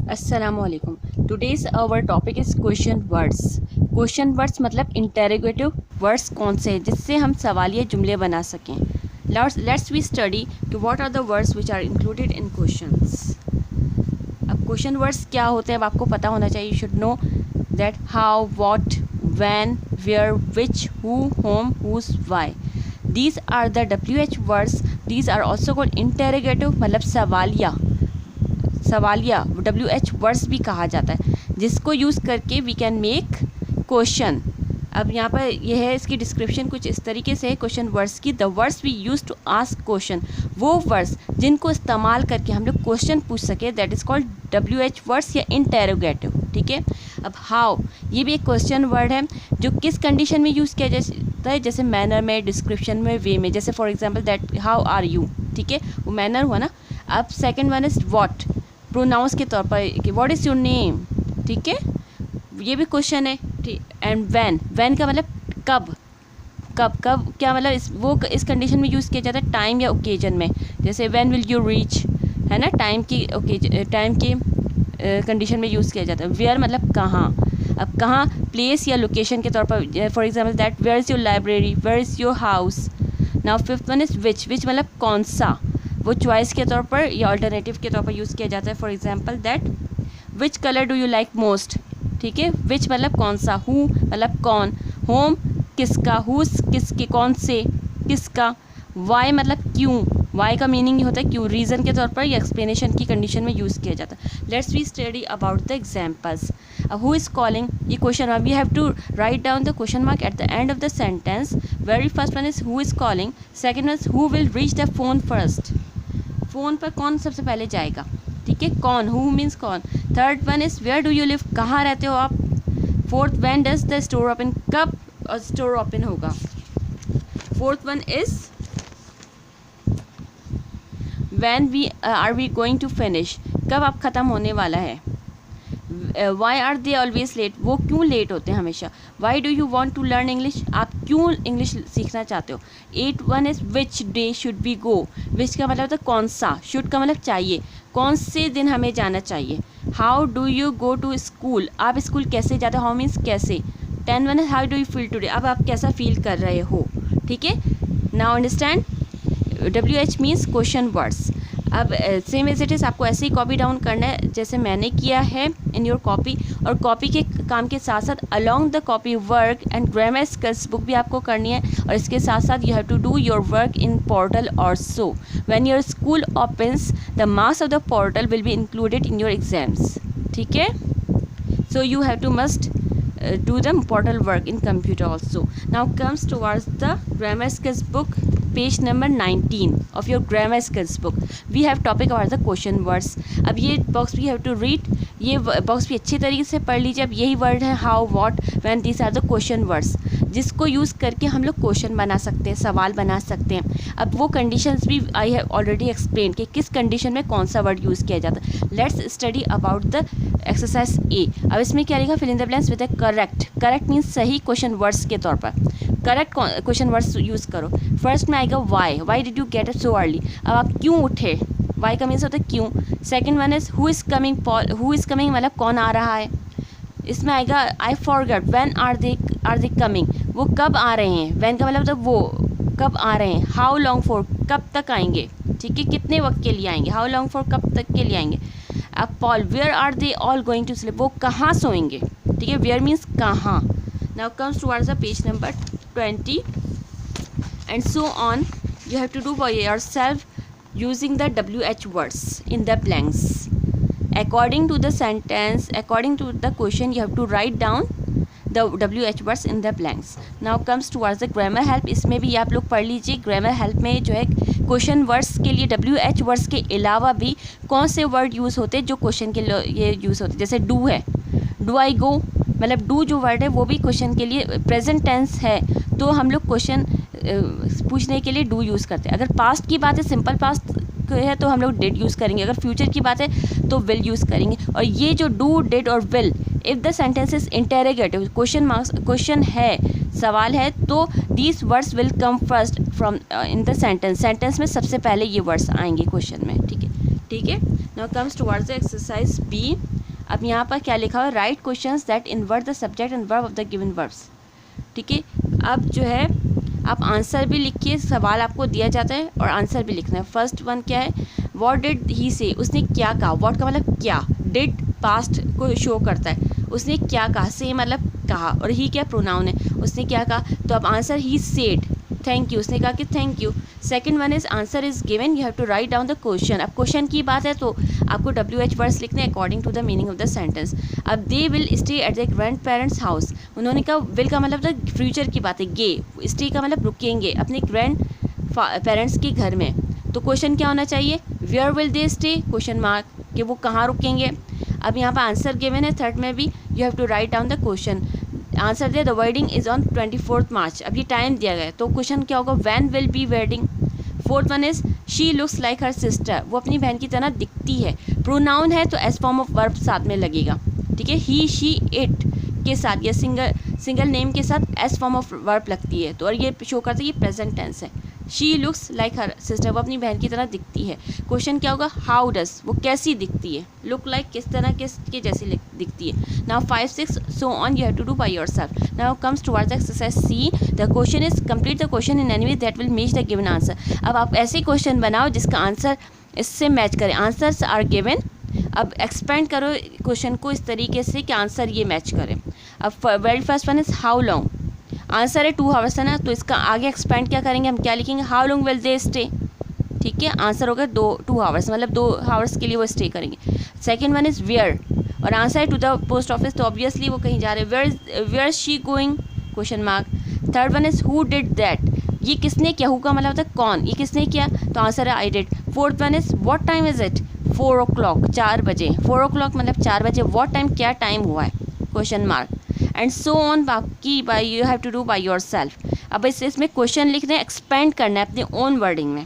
Assalamualaikum. Today's our topic is question words. Question words मतलब interrogative words कौन से हैं जिससे हम सवालिया जुमले बना सकें. Let's we study कि what are the words which are included in questions. अब question words क्या होते हैं अब आपको पता होना चाहिए. You should know that how, what, when, where, which, who, whom, whose, why. These are the WH words. These are also called interrogative मतलब सवालिया WH वर्ड्स भी कहा जाता है जिसको यूज़ करके वी कैन मेक क्वेश्चन. अब यहाँ पर यह है इसकी डिस्क्रिप्शन कुछ इस तरीके से है क्वेश्चन वर्ड्स की. The words we use to ask question, वो वर्ड्स जिनको इस्तेमाल करके हम लोग क्वेश्चन पूछ सके, that is called WH words या इंटेरोगेटिव. ठीक है. अब हाउ, ये भी एक क्वेश्चन वर्ड है जो किस कंडीशन में यूज़ किया जाता है, जैसे मैनर में, डिस्क्रिप्शन में, वे में. जैसे for example that how are you. ठीक है, वो मैनर हुआ ना. अब second one is what, pronouns के तौर पर कि व्हाट इज़ योर नेम. ठीक है, ये भी क्वेश्चन है. ठीक. एंड वैन का मतलब कब क्या मतलब इस कंडीशन में यूज़ किया जाता है टाइम या ओकेजन में. जैसे व्हेन विल यू रीच है ना, टाइम की कंडीशन में यूज़ किया जाता है. वेयर मतलब कहाँ. अब कहाँ प्लेस या लोकेशन के तौर पर, for example that where is your library, where is your house. Now fifth one is which मतलब कौन सा, वो चॉइस के तौर पर या अल्टरनेटिव के तौर पर यूज़ किया जाता है. For example that which colour do you like most. ठीक है, विच मतलब कौन सा, हु मतलब कौन, होम किसका, हुस किसके, कौन से, किसका. वाई मतलब क्यों, वाई का मीनिंग होता है क्यों, रीज़न के तौर पर या एक्सप्लेनेशन की कंडीशन में यूज़ किया जाता है. Let's we study about the examples. Who is calling, ये question we have to write down the question mark at the end of the sentence. Very first one is who is calling. Second one is who will reach the phone first, phone पर कौन सबसे पहले जाएगा. ठीक है, कौन, who means कौन. Third one is where do you live, कहाँ रहते हो आप. Fourth when does the store open, कब स्टोर ओपन होगा. Fourth one is when we are we going to finish, कब आप ख़त्म होने वाला है. Why are they always late, वो क्यों लेट होते हैं हमेशा. Why do you want to learn English, आप क्यों इंग्लिश सीखना चाहते हो. Eight one is which day should we go. Which का मतलब होता है कौन सा, शुड का मतलब चाहिए, कौन से दिन हमें जाना चाहिए. How do you go to school, आप स्कूल कैसे जाते हो, हाउ मीन्स कैसे. 10 one is how do you feel today, अब आप कैसा फील कर रहे हो. ठीक है. Now understand WH means question words. अब सेम एज इट इज़ आपको ऐसे ही कॉपी डाउन करना है जैसे मैंने किया है इन योर कॉपी. और कॉपी के काम के साथ साथ along the copy work and grammar skills book भी आपको करनी है. और इसके साथ साथ you have to do your work in portal also. When your school opens the marks of the portal will be included in your exams. ठीक है. So you have to must do the portal work in computer also. Now comes towards the grammar skills book, page number 19 of your grammar skills book. We have topic about the question words. अब ये box we have to read, ये box भी अच्छे तरीके से पढ़ लीजिए. अब यही वर्ड है how, what, when, these are the question words जिसको यूज़ करके हम लोग क्वेश्चन बना सकते हैं, सवाल बना सकते हैं. अब वो कंडीशंस भी आई हैव ऑलरेडी एक्सप्लेन कि किस कंडीशन में कौन सा वर्ड यूज़ किया जाता है. Let's study about the exercise A. अब इसमें क्या लिखा, fill in the blanks with correct means सही क्वेश्चन वर्ड्स के तौर पर. करेक्ट क्वेश्चन वर्ड्स यूज़ करो. फर्स्ट में आएगा why did you get up so early, अब आप क्यों उठे, वाई का मीन्स होता है क्यों. Second one is who is coming, who is coming मतलब कौन आ रहा है. इसमें आएगा I forget when are they coming, वो कब आ रहे हैं. व्हेन का मतलब वो कब आ रहे हैं. हाउ लॉन्ग फॉर, कब तक आएंगे. ठीक है, कितने वक्त के लिए आएंगे. हाउ लॉन्ग फॉर, कब तक के लिए आएंगे. अब Paul where are they all going to sleep, वो कहाँ सोएंगे. ठीक है, वेयर मीन्स कहाँ. Now comes towards the page number 20 and so on. You have to do by yourself using the WH words in the blanks. According to the sentence, according to the question, you have to write down the WH words in the blanks. Now comes towards the grammar help. इसमें भी आप लोग पढ़ लीजिए. grammar help में जो है question words के लिए WH वर्ड्स के अलावा भी कौन से वर्ड यूज़ होते हैं जो क्वेश्चन के लिए ये यूज़ होते हैं. जैसे डू है, डू आई गो मतलब डू जो वर्ड है वो भी क्वेश्चन के लिए. प्रेजेंट टेंस है तो हम लोग क्वेश्चन पूछने के लिए डू यूज़ करते हैं. अगर पास्ट की बात है, सिंपल पास्ट है तो हम लोग डिड यूज़ करेंगे. अगर फ्यूचर की बात है तो विल यूज़ करेंगे. और ये जो डू, डिड और will, if the sentence is interrogative, question है, सवाल है, तो these words will come first from in the sentence में सबसे पहले ये वर्ड्स आएंगे क्वेश्चन में. ठीक है. Now comes towards the exercise B. अब यहाँ पर क्या लिखा हुआ है, write questions that invert the subject and verb of the given verbs. ठीक है, अब जो है आप आंसर भी लिखिए, सवाल आपको दिया जाता है और आंसर भी लिखना है। फर्स्ट वन क्या है, व्हाट डिड ही से, उसने क्या कहा। व्हाट का मतलब क्या, डिड पास्ट को शो करता है, उसने क्या कहा, से मतलब कहा, और ही क्या प्रोनाउन है, उसने क्या कहा। तो अब answer he said thank you, उसने कहा कि thank you. Second one is answer is given, you have to write down the question. अब क्वेश्चन की बात है तो आपको WH वर्ड्स लिखने according to the meaning of the sentence. अब they will stay at the grandparents house, उन्होंने कहा, विल का मतलब द फ्यूचर की बात है, गे, स्टे का मतलब रुकेंगे अपने ग्रैंड पेरेंट्स के घर में। तो क्वेश्चन क्या होना चाहिए, where will they stay, question mark, कि वो कहाँ रुकेंगे। अब यहाँ पर आंसर गिवन है थर्ड में भी, you have to write down the question. Answer दिया, the wedding is on 24 March, अब ये टाइम दिया गया है तो क्वेश्चन क्या होगा, when will be wedding. Fourth one is she looks like her sister, वो अपनी बहन की तरह दिखती है। प्रोनाउन है तो एस फॉर्म ऑफ वर्ब साथ में लगेगा। ठीक है, ही शी इट के साथ या सिंगल नेम के साथ एस फॉर्म ऑफ वर्ब लगती है, तो और ये शो करता है ये प्रेजेंट टेंस है। She looks like her sister, वो अपनी बहन की तरह दिखती है। क्वेश्चन क्या होगा, हाउ डज, वो कैसी दिखती है, लुक लाइक किस तरह के जैसी दिखती है। Now 5, 6 so on you have to do by yourself. Now comes towards exercise C, the question is complete the question in any way that will match the given answer. अब आप ऐसे question बनाओ जिसका आंसर इससे match करे, answers are given. अब expand करो question को इस तरीके से कि आंसर ये मैच करे। अब very first one is how long, answer है 2 आवर्स है ना, तो इसका आगे एक्सपेंड क्या करेंगे, हम क्या लिखेंगे, how long will they stay. ठीक है, आंसर होगा 2 आवर्स, मतलब 2 आवर्स के लिए वो स्टे करेंगे। सेकंड वन इज़ वेयर, और आंसर है टू द पोस्ट ऑफिस, तो ऑब्वियसली वो कहीं जा रहे हैं, where she going, question mark. Third one is who did that, ये किसने किया, हु का मतलब होता है कौन, ये किसने किया, तो आंसर है I did. Fourth one is what time is it, 4 o'clock, 4 बजे, 4 o'clock मतलब 4 बजे, व्हाट टाइम क्या टाइम हुआ है, question mark. And so on, बाकी by you have to do by yourself. अब इसमें क्वेश्चन लिखना है, एक्सपेंड करना है अपने ओन वर्डिंग में।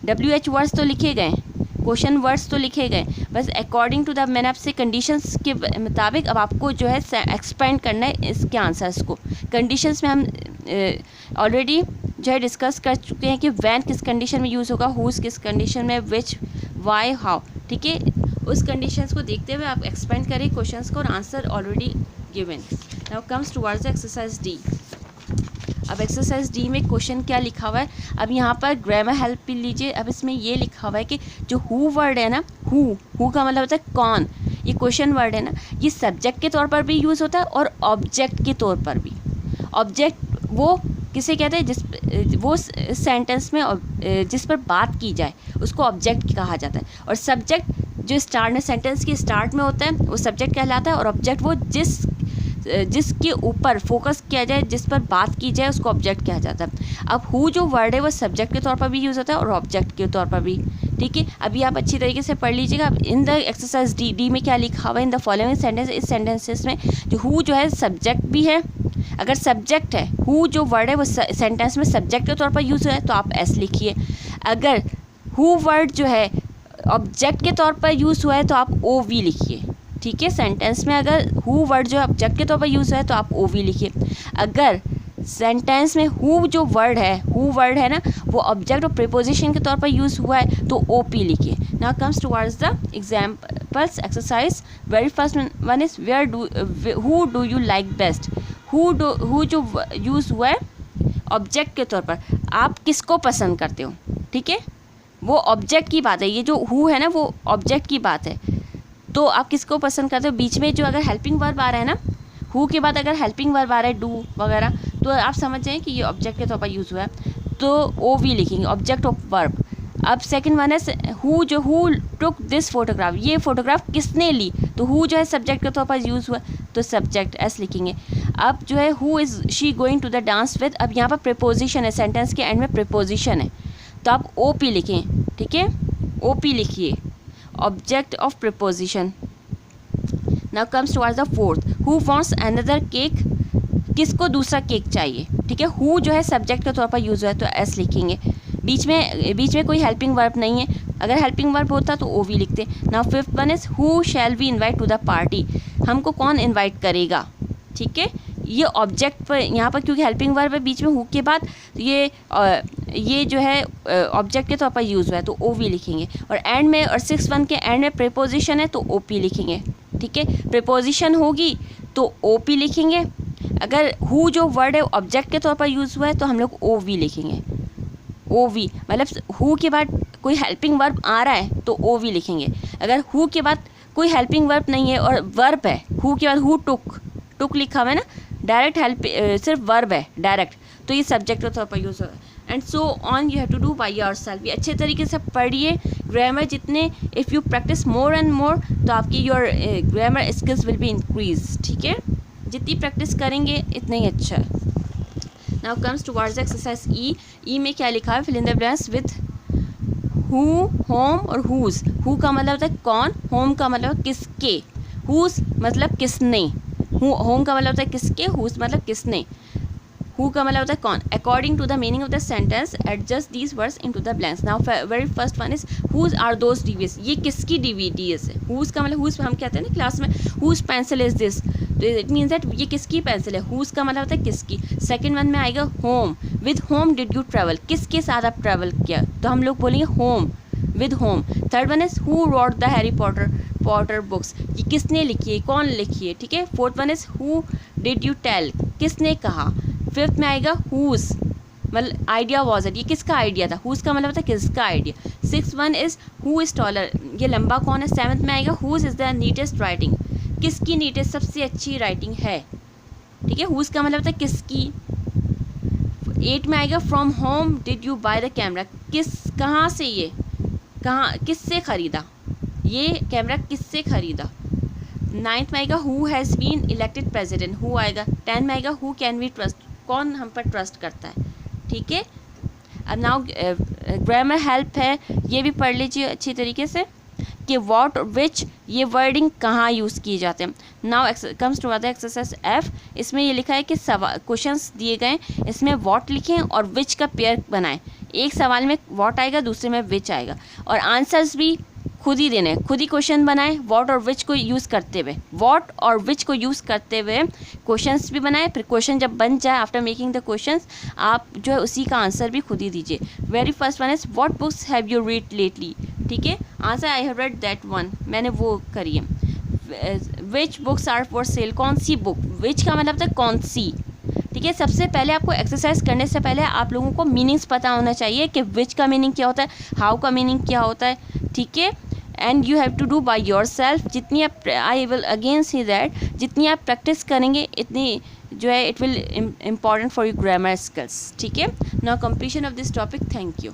WH वर्ड्स तो लिखे गए, क्वेश्चन वर्ड्स तो लिखे गए, बस अकॉर्डिंग टू द, मैंने आपसे कंडीशंस के मुताबिक अब आपको जो है एक्सपेंड करना है इसके आंसर्स को। कंडीशंस में हम ऑलरेडी जो है डिस्कस कर चुके हैं कि वैन किस कंडीशन में यूज़ होगा, हुज किस कंडीशन में, विच, वाई, हाउ। ठीक है, उस कंडीशंस को देखते हुए आप एक्सपेंड करें क्वेश्चंस को, और answer already given. Now comes towards exercise D. अब एक्सरसाइज डी में क्वेश्चन क्या लिखा हुआ है, अब यहाँ पर ग्रामर हेल्प भी लीजिए। अब इसमें ये लिखा हुआ है कि जो हु वर्ड है ना, हु का मतलब होता है कौन, ये क्वेश्चन वर्ड है ना, ये सब्जेक्ट के तौर पर भी यूज़ होता है और ऑब्जेक्ट के तौर पर भी। ऑब्जेक्ट वो किसे कहते हैं, वो सेंटेंस में जिस पर बात की जाए उसको ऑब्जेक्ट कहा जाता है, और सब्जेक्ट जो स्टार्ट में, सेंटेंस के स्टार्ट में होता है वो सब्जेक्ट कहलाता है, और ऑब्जेक्ट वो जिसके ऊपर फोकस किया जाए, जिस पर बात की जाए उसको ऑब्जेक्ट कहा जाता है। अब हु जो वर्ड है वो सब्जेक्ट के तौर पर भी यूज़ होता है और ऑब्जेक्ट के तौर पर भी। ठीक है, अभी आप अच्छी तरीके से पढ़ लीजिएगा। अब इन द एक्सरसाइज डी में क्या लिखा हुआ है, इन द फॉलोइंग सेंटेंस, इस सेंटेंसेस में जो हु जो है सब्जेक्ट भी है, अगर सब्जेक्ट है, हु जो वर्ड है वो सेंटेंस में सब्जेक्ट के तौर पर यूज़ है तो आप एस लिखिए। अगर हु वर्ड जो है ऑब्जेक्ट के तौर पर यूज़ हुआ है तो आप ओ वी लिखिए। ठीक है, सेंटेंस में अगर हु वर्ड जो ऑब्जेक्ट के तौर पर यूज़ है तो आप ओ वी लिखिए। अगर सेंटेंस में हु जो वर्ड है ना, वो ऑब्जेक्ट और प्रीपोजिशन के तौर पर यूज़ हुआ है तो ओ पी लिखिए। Now comes towards the examples exercise. Very first one is who do you like best. Who जो यूज़ हुआ है ऑब्जेक्ट के तौर पर, आप किसको पसंद करते हो। ठीक है, वो ऑब्जेक्ट की बात है, ये जो हु है ना वो ऑब्जेक्ट की बात है, तो आप किसको पसंद करते हो। बीच में जो अगर हेल्पिंग वर्ब आ रहा है ना, हु के बाद अगर हेल्पिंग वर्ब आ रहा है डू वगैरह, तो आप समझ जाएं कि ये ऑब्जेक्ट के तौर पर यूज़ हुआ है, तो ओ वी लिखेंगे, ऑब्जेक्ट ऑफ वर्ब। अब सेकंड वन है हु टुक दिस फोटोग्राफ, ये फोटोग्राफ किसने ली, तो हु जो है सब्जेक्ट के तौर पर यूज़ हुआ तो सब्जेक्ट एस लिखेंगे। अब जो है who is she going to the dance with, अब यहाँ पर प्रीपोजिशन है, सेंटेंस के एंड में प्रीपोजिशन है तो आप ओ पी लिखें। ठीक है, ओ पी लिखिए, object of preposition. Now comes towards the fourth, who wants another cake, किसको दूसरा केक चाहिए। ठीक है, हु जो है सब्जेक्ट के तौर पर यूज़ हुआ है तो एस लिखेंगे। बीच में कोई हेल्पिंग वर्ब नहीं है, अगर हेल्पिंग वर्ब होता तो ओ वी लिखते। Now fifth one is who shall we invite to the party, हमको कौन इनवाइट करेगा। ठीक है, ये ऑब्जेक्ट पर यहाँ पर क्योंकि हेल्पिंग वर्ब है बीच में हु के बाद, ये जो है ऑब्जेक्ट के तौर पर यूज़ हुआ है तो ओ वी लिखेंगे। और एंड में, और 6 वन के एंड में प्रीपोजिशन है तो ओ पी लिखेंगे। ठीक है। प्रीपोजिशन होगी तो ओ पी लिखेंगे, अगर हु जो वर्ड है ऑब्जेक्ट के तौर पर यूज़ हुआ है तो हम लोग ओ वी लिखेंगे। ओ वी मतलब हु के बाद कोई हेल्पिंग वर्ब आ रहा है तो ओ वी लिखेंगे। अगर हु के बाद कोई हेल्पिंग वर्ब नहीं है और वर्ब है, हु के बाद हु टुक लिखा हुआ है ना, डायरेक्ट हेल्प सिर्फ वर्ब है डायरेक्ट, तो ये सब्जेक्ट के तौर पर यूज़ होगा। And so on you have to do by yourself. ये अच्छे तरीके से पढ़िए ग्रामर, जितने if you practice more and more तो आपकी your grammar skills will be increase, ठीक है। जितनी प्रैक्टिस करेंगे इतना ही अच्छा है। Now comes towards exercise E. E में क्या लिखा है, fill in the blanks with who, home और हुज। हु का मतलब होता है कौन, होम का मतलब किसके, हुज मतलब किसने, होम का मतलब होता है किसके, हुज मतलब किसने, हु का मतलब होता है कौन। According to the meaning of the sentence adjust these words into the blanks. Now very first one is whose are those DVDs. ये किसकी डीवीडीएस है, हुज का मतलब हुज हम कहते हैं ना क्लास में, हुज पेंसिल इज दिस, तो इट मीन्स दैट ये किसकी पेंसिल है, हुज का मतलब होता है किसकी। सेकंड वन में आएगा whom, with whom did you travel, किसके साथ आप ट्रैवल किया, तो हम लोग बोलेंगे whom, with whom. Third one is who wrote the Harry Potter books, ये किसने लिखी है, कौन लिखी है, ठीक है। Fourth one is who did you tell, किसने कहा। फिफ्थ में आएगा हुज मतलब आइडिया वॉज इट, ये किसका आइडिया था, हुज का मतलब होता है किसका idea. Six one is who is taller, ये लंबा कौन है। सेवंथ में आएगा हुज इज द नीटेस्ट राइटिंग, किसकी नीटेस्ट सबसे अच्छी राइटिंग है, ठीक है। हुज का मतलब होता है किसकी। 8 में आएगा from home did you by the camera, कहाँ से, ये कहाँ किससे ख़रीदा, ये कैमरा किससे ख़रीदा। 9th में आएगा who has been elected president, who आएगा। 10 में आएगा हु कैन वी ट्रस्ट, कौन हम पर ट्रस्ट करता है, ठीक है। अब नाउ ग्रामर हेल्प है, ये भी पढ़ लीजिए अच्छी तरीके से कि व्हाट और विच ये वर्डिंग कहाँ यूज़ किए जाते हैं। Now comes to other exercise F. इसमें ये लिखा है कि क्वेश्चंस दिए गए, इसमें व्हाट लिखें और विच का पेयर बनाएं। एक सवाल में व्हाट आएगा, दूसरे में विच आएगा, और आंसर्स भी खुद ही देने, खुद ही क्वेश्चन बनाएं व्हाट और विच को यूज़ करते हुए, व्हाट और विच को यूज़ करते हुए क्वेश्चंस भी बनाएं। फिर क्वेश्चन जब बन जाए आफ्टर मेकिंग द क्वेश्चंस, आप जो है उसी का आंसर भी खुद ही दीजिए। Very first one is what books have you read lately, ठीक है। Answer I have read that one, मैंने वो करी है। Which books are for sale, कौन सी बुक, विच का मतलब है कौन सी, ठीक है। सबसे पहले आपको एक्सरसाइज करने से पहले आप लोगों को मीनिंग्स पता होना चाहिए कि विच का मीनिंग क्या होता है, हाउ का मीनिंग क्या होता है, ठीक है। And you have to do by yourself. जितनी आप, I will again see that, जितनी आप प्रैक्टिस करेंगे इतनी जो है it will important for you grammar skills, ठीक है। Now completion of this topic, thank you.